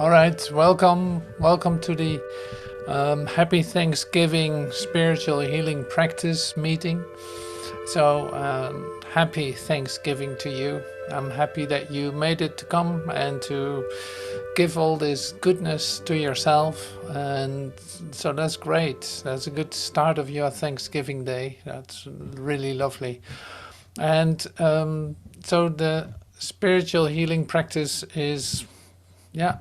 All right, welcome to the Happy Thanksgiving Spiritual Healing Practice meeting. So happy Thanksgiving to you. I'm happy that you made it to come and to give all this goodness to yourself. And so that's great. That's a good start of your Thanksgiving day. That's really lovely. And so the spiritual healing practice is, yeah,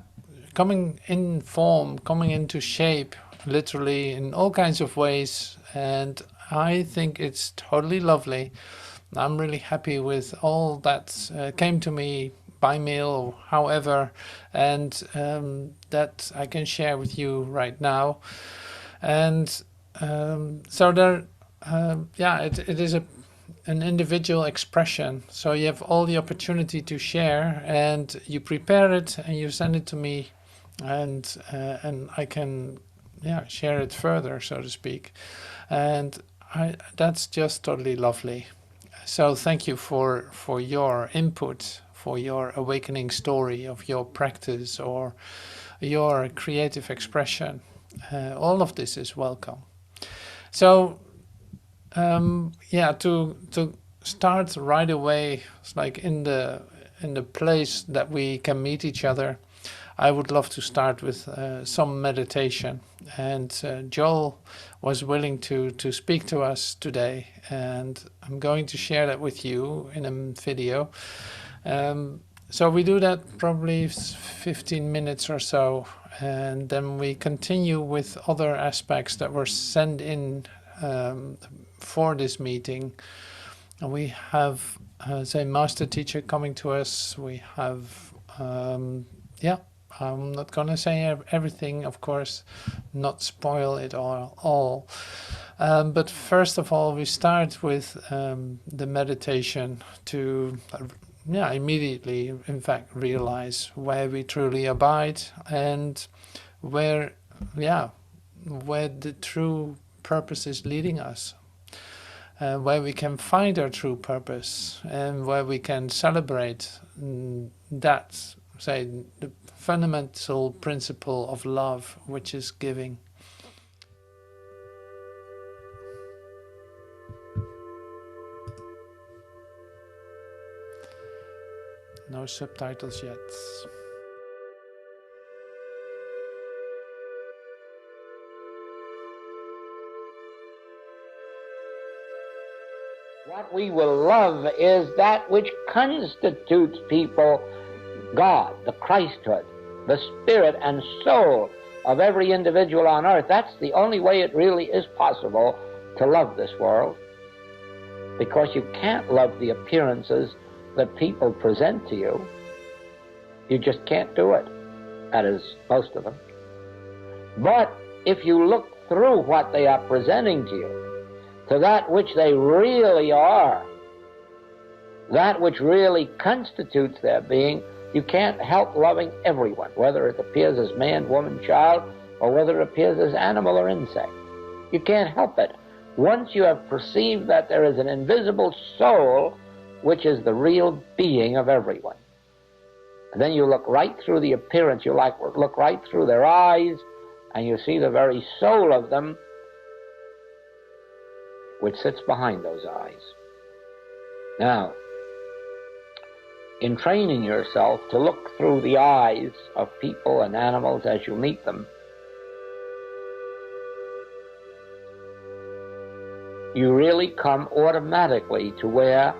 coming in form, coming into shape, literally in all kinds of ways. And I think it's totally lovely. I'm really happy with all that came to me by mail or however, and that I can share with you right now. And so there, yeah, it is an individual expression. So you have all the opportunity to share, and you prepare it and you send it to me, and I can, yeah, share it further, so to speak. And that's just totally lovely. So thank you for your input, for your awakening story of your practice or your creative expression. All of this is welcome. So yeah, to start right away, it's like in the place that we can meet each other. I would love to start with some meditation, and Joel was willing to speak to us today, and I'm going to share that with you in a video. So we do that probably 15 minutes or so, and then we continue with other aspects that were sent in for this meeting. And we have, say, master teacher coming to us. We have, yeah, I'm not going to say everything, of course, not spoil it all. But first of all, we start with the meditation to, yeah, immediately, in fact, realize where we truly abide and where, yeah, where the true purpose is leading us. Where we can find our true purpose and where we can celebrate that, say, the fundamental principle of love, which is giving. No subtitles yet. What we will love is that which constitutes people God, the Christhood, the spirit and soul of every individual on earth. That's the only way it really is possible to love this world, because you can't love the appearances that people present to you. You just can't do it. That is, most of them. But if you look through what they are presenting to you, to that which they really are, that which really constitutes their being, you can't help loving everyone, whether it appears as man, woman, child, or whether it appears as animal or insect. You can't help it. Once you have perceived that there is an invisible soul which is the real being of everyone, and then you look right through the appearance, you look right through their eyes, and you see the very soul of them which sits behind those eyes. Now, in training yourself to look through the eyes of people and animals as you meet them, you really come automatically to where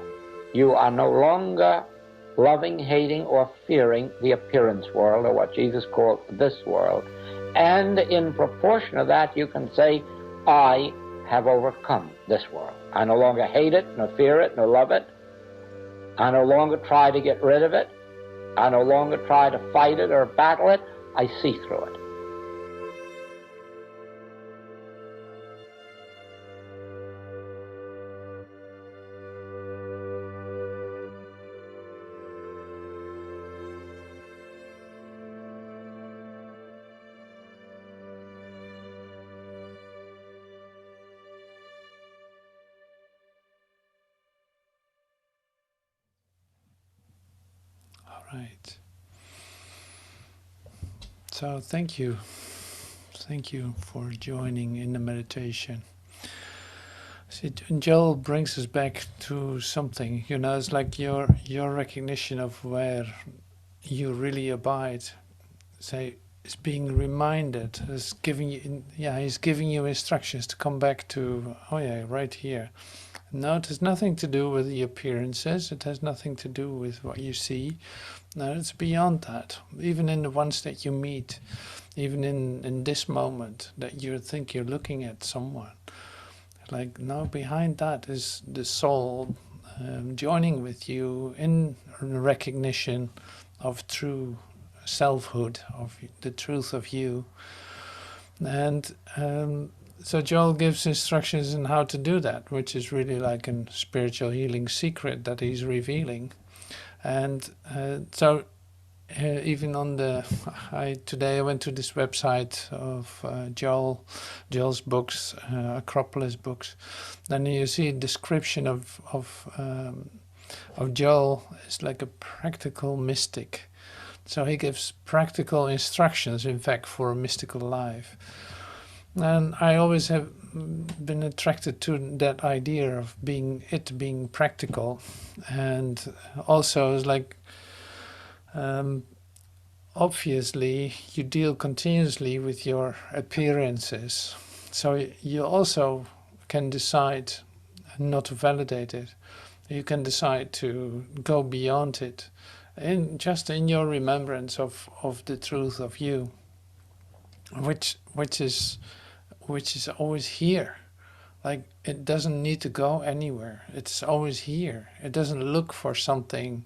you are no longer loving, hating, or fearing the appearance world, or what Jesus called this world. And in proportion of that, you can say, I have overcome this world. I no longer hate it, nor fear it, nor love it. I no longer try to get rid of it. I no longer try to fight it or battle it. I see through it. All right. So thank you. Thank you for joining in the meditation. See, Joel brings us back to something, it's like your recognition of where you really abide. Say, is being reminded, is giving you, he's giving you instructions to come back to, right here. No, it has nothing to do with the appearances. It has nothing to do with what you see. No, it's beyond that. Even in the ones that you meet, even in this moment that you think you're looking at someone. Like, no, behind that is the soul joining with you in recognition of true selfhood, of the truth of you. And so Joel gives instructions on how to do that, which is really like a spiritual healing secret that he's revealing. And so even on today I went to this website of Joel's books, Acropolis books. Then you see a description of Joel as like a practical mystic. So he gives practical instructions, in fact, for a mystical life. And I always have been attracted to that idea of being practical. And also it's like, obviously you deal continuously with your appearances. So you also can decide not to validate it. You can decide to go beyond it. Just in your remembrance of the truth of you, which is always here. Like, it doesn't need to go anywhere. It's always here. It doesn't look for something,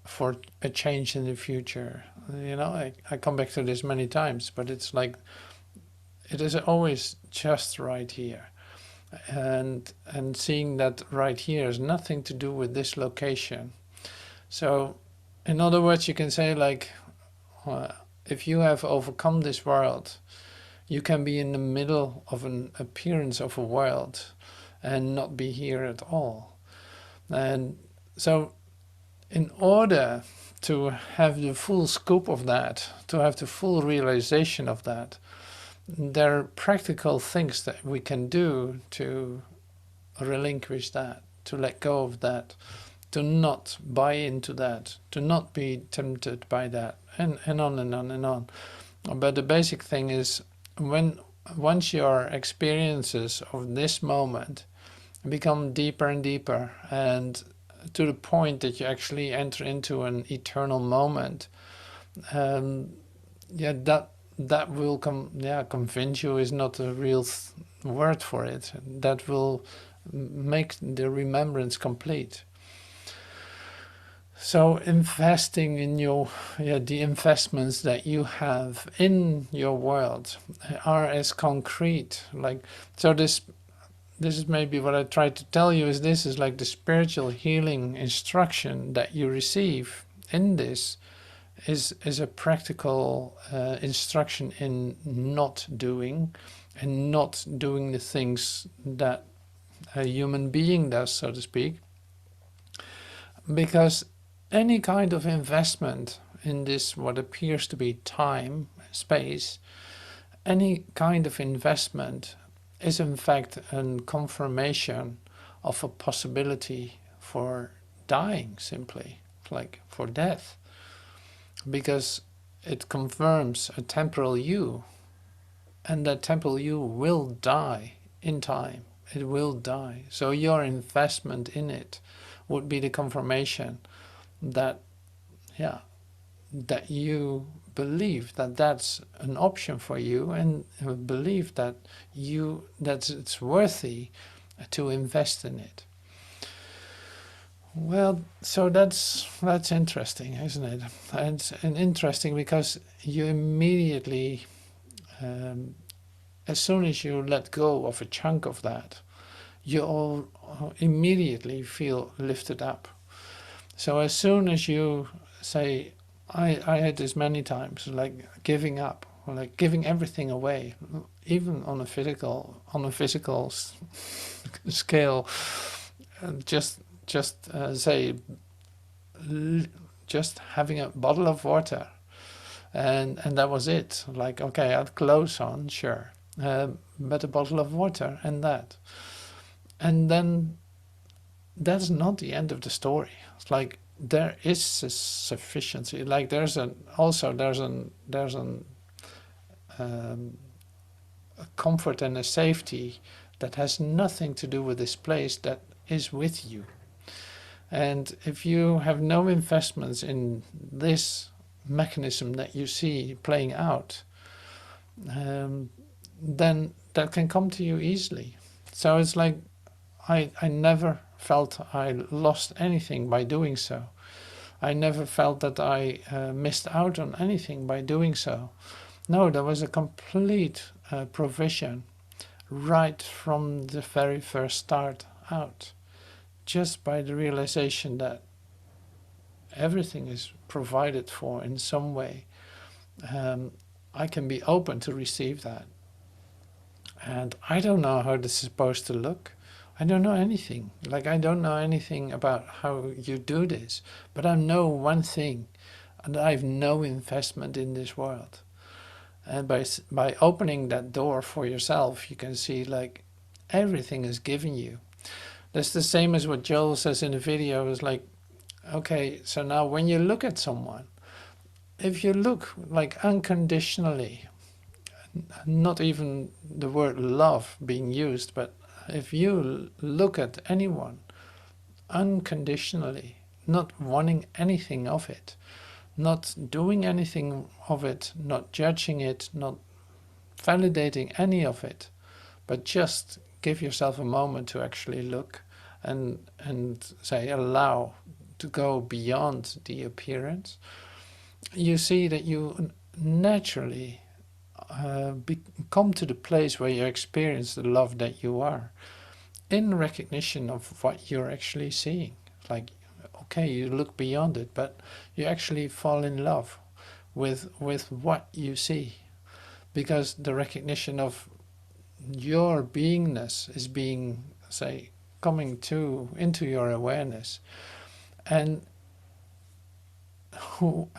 for a change in the future. I come back to this many times, but it's like it is always just right here. And seeing that right here has nothing to do with this location. So in other words, you can say, like, if you have overcome this world, you can be in the middle of an appearance of a world and not be here at all. And so in order to have the full scope of that, to have the full realization of that, there are practical things that we can do to relinquish that, to let go of that, to not buy into that, to not be tempted by that, and on and on and on. But the basic thing is, once your experiences of this moment become deeper and deeper, and to the point that you actually enter into an eternal moment, that will convince you is not a real word for it. That will make the remembrance complete. So investing in the investments that you have in your world are as concrete. Like, so this is maybe what I tried to tell you, is this is like the spiritual healing instruction that you receive in this is a practical instruction in not doing, and not doing the things that a human being does, so to speak. Because any kind of investment in this, what appears to be time, space, any kind of investment is in fact a confirmation of a possibility for dying, simply, like for death. Because it confirms a temporal you, and that temporal you will die in time. It will die. So your investment in it would be the confirmation that you believe that that's an option for you, and believe that it's worthy to invest in it. Well, so that's interesting, isn't it? And interesting because you immediately, as soon as you let go of a chunk of that, you all immediately feel lifted up. So as soon as you say, I had this many times, like giving up, like giving everything away, even on a physical scale, just say, just having a bottle of water and that was it. Like, okay, I had clothes on, sure, but a bottle of water and that. And then that's not the end of the story. It's like there is a sufficiency. Like there's a comfort and a safety that has nothing to do with this place, that is with you. And if you have no investments in this mechanism that you see playing out, then that can come to you easily. So it's like I never felt I lost anything by doing so. I never felt that I missed out on anything by doing so. No, there was a complete provision right from the very first start out, just by the realization that everything is provided for in some way. I can be open to receive that. And I don't know how this is supposed to look. I don't know anything. Like, I don't know anything about how you do this. But I know one thing, and I have no investment in this world. And by opening that door for yourself, you can see, like, everything is given you. That's the same as what Joel says in the video. Is like, okay, so now when you look at someone, if you look, like, unconditionally, not even the word love being used, but if you look at anyone unconditionally, not wanting anything of it, not doing anything of it, not judging it, not validating any of it, but just give yourself a moment to actually look and say, allow to go beyond the appearance, you see that you naturally come to the place where you experience the love that you are, in recognition of what you're actually seeing. Like, okay, you look beyond it, but you actually fall in love with what you see, because the recognition of your beingness is being, say, coming into your awareness, and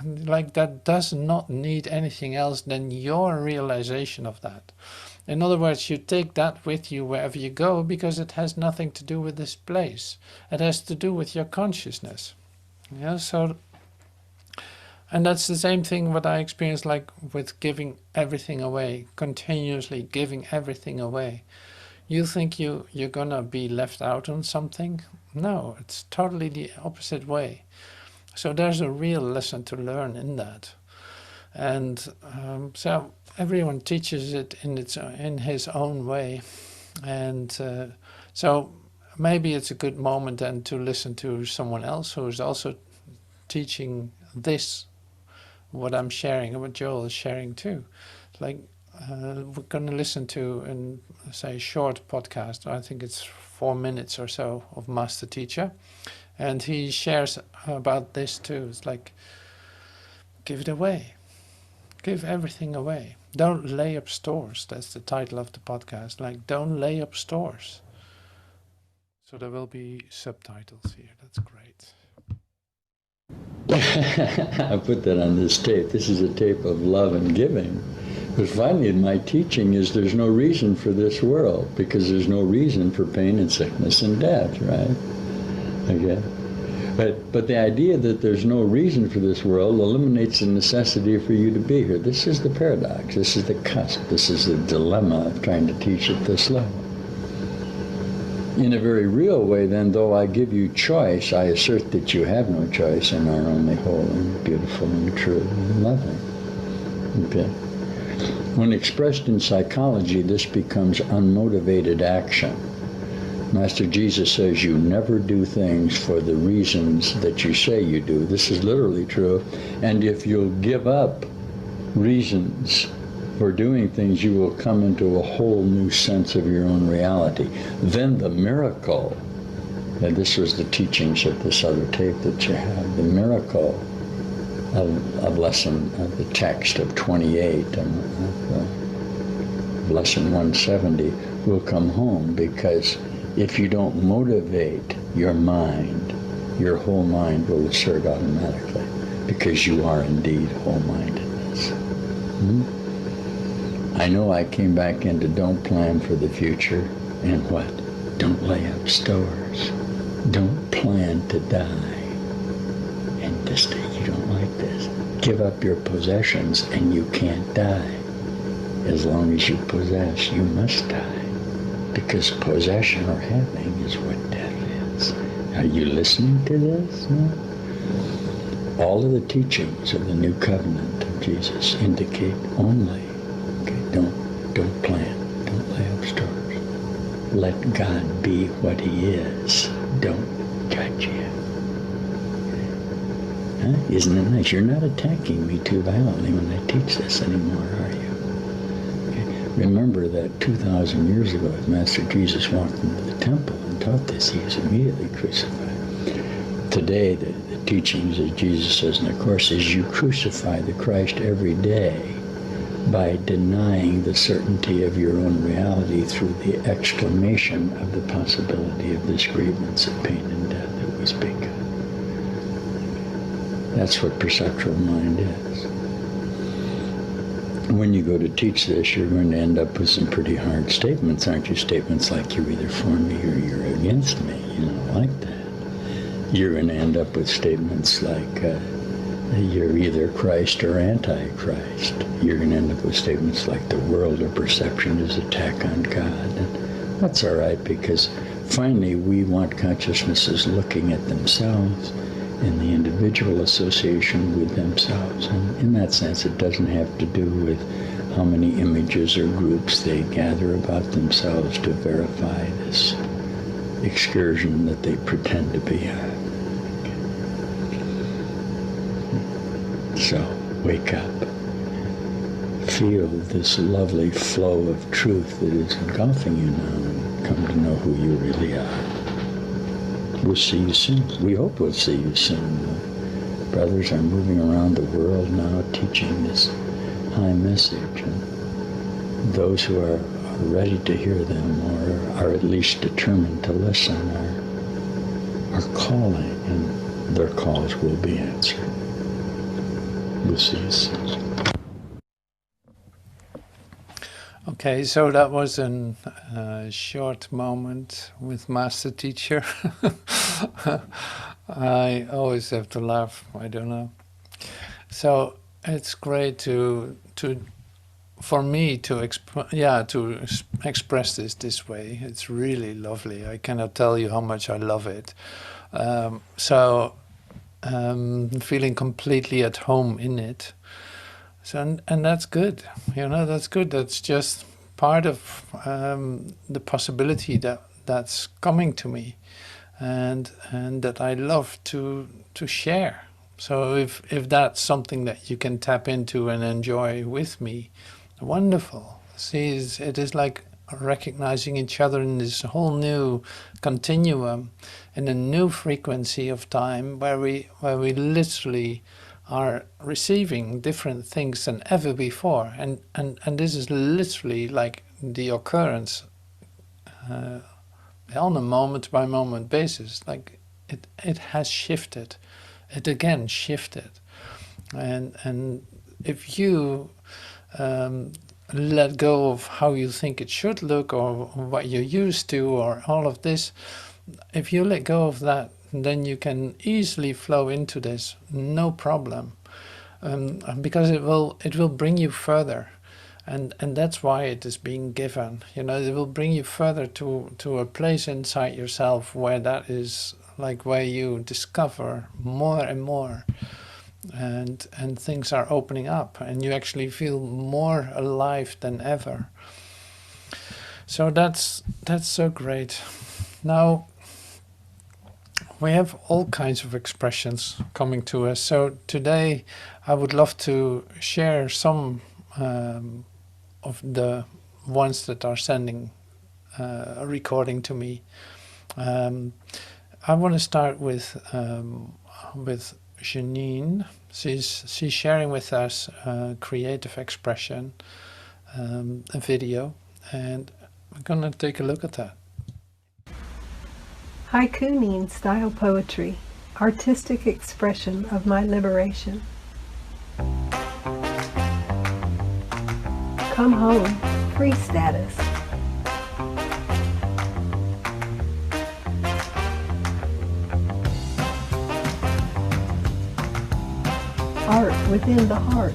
like that does not need anything else than your realization of that. In other words, you take that with you wherever you go, because it has nothing to do with this place. It has to do with your consciousness. Yeah, so, and that's the same thing what I experienced, like with giving everything away, continuously giving everything away. You think you're gonna be left out on something? No, it's totally the opposite way. So there's a real lesson to learn in that, and so everyone teaches it in his own way, and so maybe it's a good moment then to listen to someone else who is also teaching this, what I'm sharing and what Joel is sharing too. Like we're going to listen to a short podcast. I think it's 4 minutes or so of Master Teacher. And he shares about this too. It's like, give it away. Give everything away. Don't lay up stores. That's the title of the podcast. Like, don't lay up stores. So there will be subtitles here. That's great. I put that on this tape. This is a tape of love and giving. Because finally in my teaching is there's no reason for this world, because there's no reason for pain and sickness and death, right? Okay. But the idea that there's no reason for this world eliminates the necessity for you to be here. This is the paradox. This is the cusp. This is the dilemma of trying to teach at this level. In a very real way, then, though I give you choice, I assert that you have no choice and are only whole and beautiful and true and loving. Okay. When expressed in psychology, this becomes unmotivated action. Master Jesus says you never do things for the reasons that you say you do. This is literally true. And if you'll give up reasons for doing things, you will come into a whole new sense of your own reality. Then the miracle, and this was the teachings of this other tape that you have, the miracle of lesson, of the text of 28 and of lesson 170 will come home, because if you don't motivate your mind, your whole mind will assert automatically, because you are indeed whole-mindedness. I know I came back into don't plan for the future, and what? Don't lay up stores. Don't plan to die. And this day you don't like this. Give up your possessions and you can't die. As long as you possess, you must die. Because possession or having is what death is. Are you listening to this? No? All of the teachings of the new covenant of Jesus indicate only, don't plan, don't lay up stores. Let God be what he is. Don't judge him. Huh? Isn't it nice? You're not attacking me too violently when I teach this anymore, are you? Okay. Remember that 2,000 years ago, as Master Jesus walked into the temple and taught this, he was immediately crucified. Today, the teachings, as Jesus says in the Course, is you crucify the Christ every day by denying the certainty of your own reality through the exclamation of the possibility of this grievance of pain and death that we speak of. That's what perceptual mind is. When you go to teach this, you're going to end up with some pretty hard statements, aren't you? Statements like, you're either for me or you're against me. You don't like that. You're going to end up with statements like, you're either Christ or Antichrist. You're going to end up with statements like the world or perception is attack on God. And that's all right, because finally we want consciousnesses looking at themselves and the individual association with themselves. And in that sense, it doesn't have to do with how many images or groups they gather about themselves to verify this excursion that they pretend to be on. So, wake up. Feel this lovely flow of truth that is engulfing you now, and come to know who you really are. We'll see you soon. We hope we'll see you soon. Brothers are moving around the world now teaching this high message, and those who are ready to hear them, or are at least determined to listen, are calling, and their calls will be answered. We'll see you soon. Okay, so that was a short moment with Master Teacher. I always have to laugh, I don't know. So it's great for me to express this way. It's really lovely. I cannot tell you how much I love it. Feeling completely at home in it. So, and that's good, that's good. That's just part of the possibility that's coming to me, and that I love to share. So if that's something that you can tap into and enjoy with me, wonderful. See, it is like recognizing each other in this whole new continuum, in a new frequency of time where we literally are receiving different things than ever before, and this is literally like the occurrence on a moment by moment basis. Like it has shifted, it again shifted, and if you let go of how you think it should look, or what you're used to, or all of this, if you let go of that, then you can easily flow into this, no problem, because it will bring you further, and that's why it is being given. It will bring you further to a place inside yourself where that is like where you discover more and more, and things are opening up, and you actually feel more alive than ever. So that's so great. Now, we have all kinds of expressions coming to us. So today I would love to share some of the ones that are sending a recording to me. I want to start with Janine. She's sharing with us creative expression, a video, and we're going to take a look at that. Haiku means style poetry, artistic expression of my liberation. come home, free status. Art within the heart.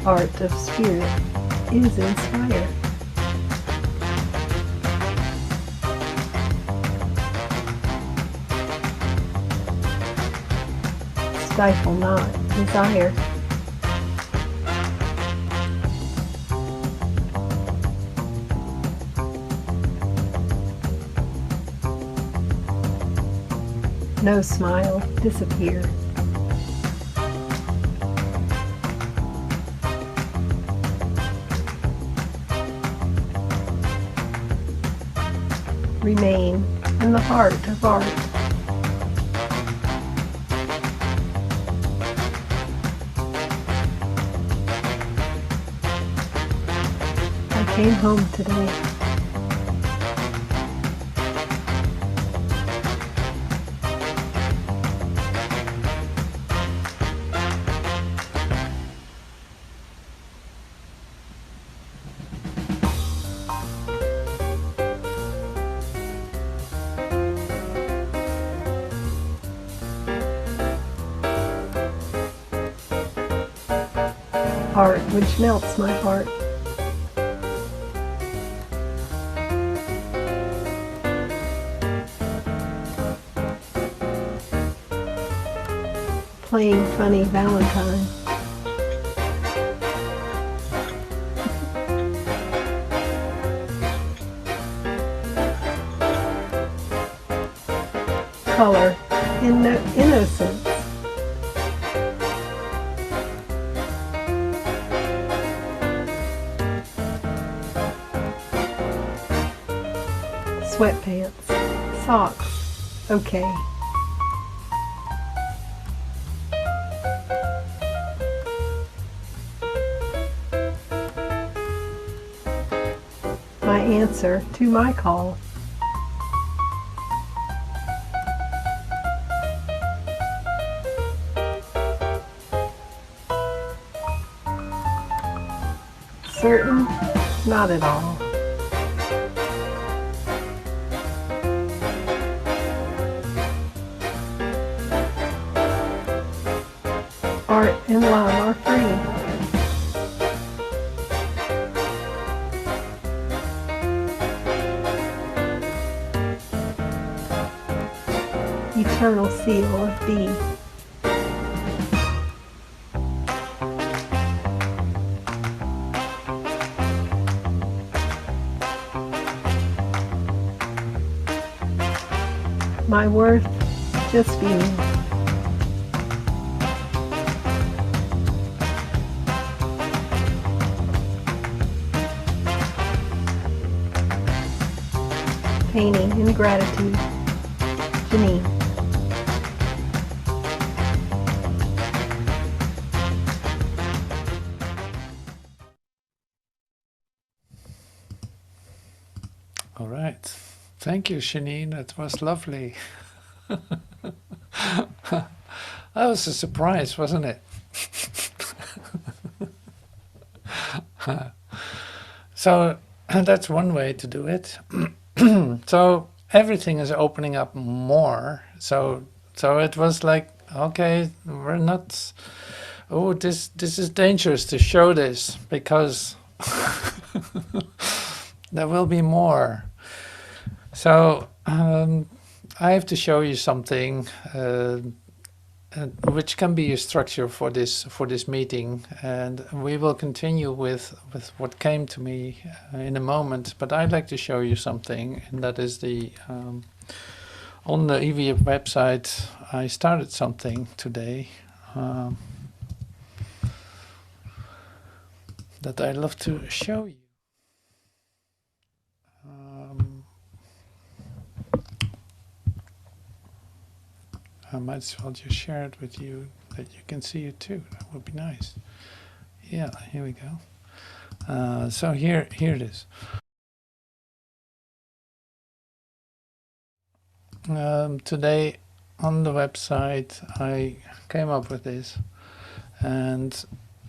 Art of spirit is inspired. Stifle not desire. No smile disappear. Remain in the heart of art. I came home today. Art which melts my heart. Playing funny Valentine. Color in innocence. Sweatpants, socks, okay. My answer to my call. Certain? Not at all. Art and love are free. Eternal seal of B. My worth just being. Painting in gratitude. Janine. All right. Thank you, Janine. It was lovely. That was a surprise, wasn't it? So that's one way to do it. So everything is opening up more. So it was like, okay, we're not. Oh, this is dangerous to show this because there will be more. So I have to show you something which can be a structure for this meeting, and we will continue with what came to me in a moment. But I'd like to show you something, and that is the on the EVF website. I started something today that I love to show you. I might as well just share it with you that you can see it too. That would be nice. Yeah, here we go. So here it is. today on the website I came up with this, and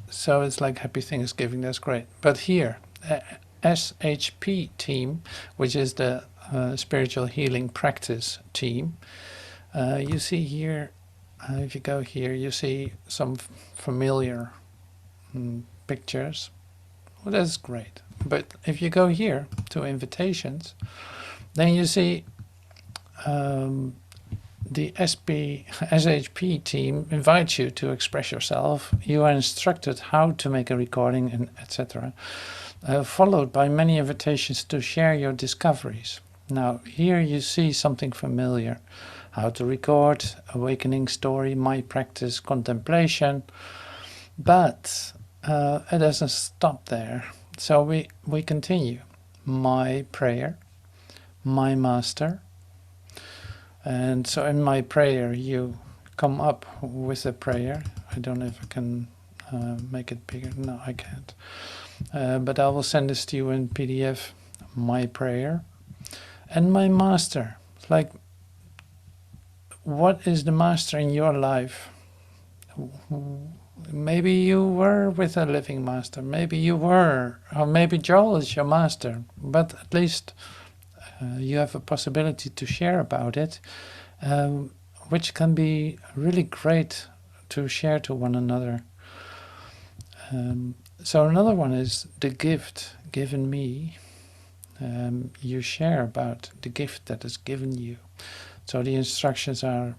so it's like Happy Thanksgiving. That's great. But here, SHP team, which is the spiritual healing practice team, you see here, if you go here, you see some familiar pictures. Well, that's great. But if you go here to invitations, then you see the SHP team invites you to express yourself. You are instructed how to make a recording, and etc. Followed by many invitations to share your discoveries. Now, here you see something familiar. How to record, awakening story, my practice, contemplation. But it doesn't stop there. So we continue. My prayer, my master. And so in my prayer, you come up with a prayer. I don't know if I can make it bigger. No, I can't. But I will send this to you in PDF. My prayer and my master. It's like, what is the master in your life? Maybe you were with a living master. Maybe you were, or maybe Joel is your master. But at least you have a possibility to share about it, which can be really great to share to one another. So another one is the gift given me. You share about the gift that is given you. So the instructions are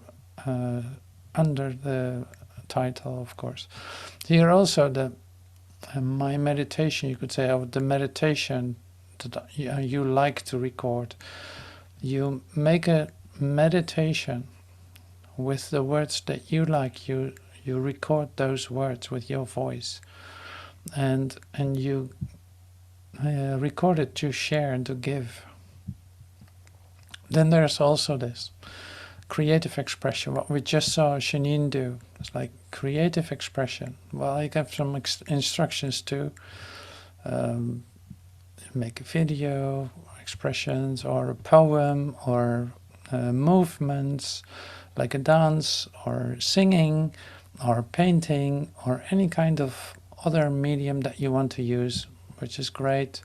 under the title, of course. Here also the my meditation, you could say, of the meditation that you like to record. You make a meditation with the words that you like. You record those words with your voice, and you record it to share and to give. Then there's also this creative expression, what we just saw Janine do. It's like creative expression. Well, I have some instructions to make a video, expressions, or a poem, or movements, like a dance, or singing, or painting, or any kind of other medium that you want to use, which is great.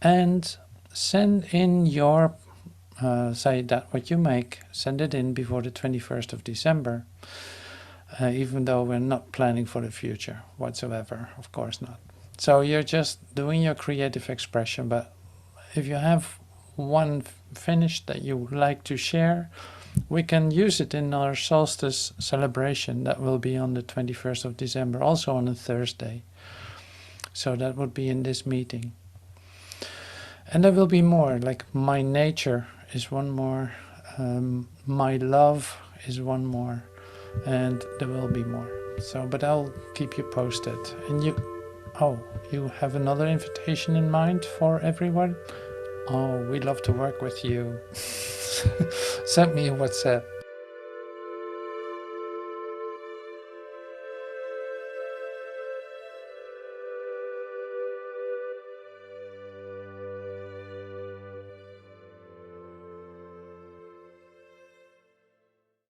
And send in your say that what you make, send it in before the 21st of December, even though we're not planning for the future whatsoever, of course not. So you're just doing your creative expression, but if you have one finished that you would like to share, we can use it in our solstice celebration that will be on the 21st of December, also on a Thursday. So that would be in this meeting. And there will be more, like my nature is one more, my love is one more, and there will be more. So, but I'll keep you posted. And you have another invitation in mind for everyone? Oh, we'd love to work with you. Send me a WhatsApp.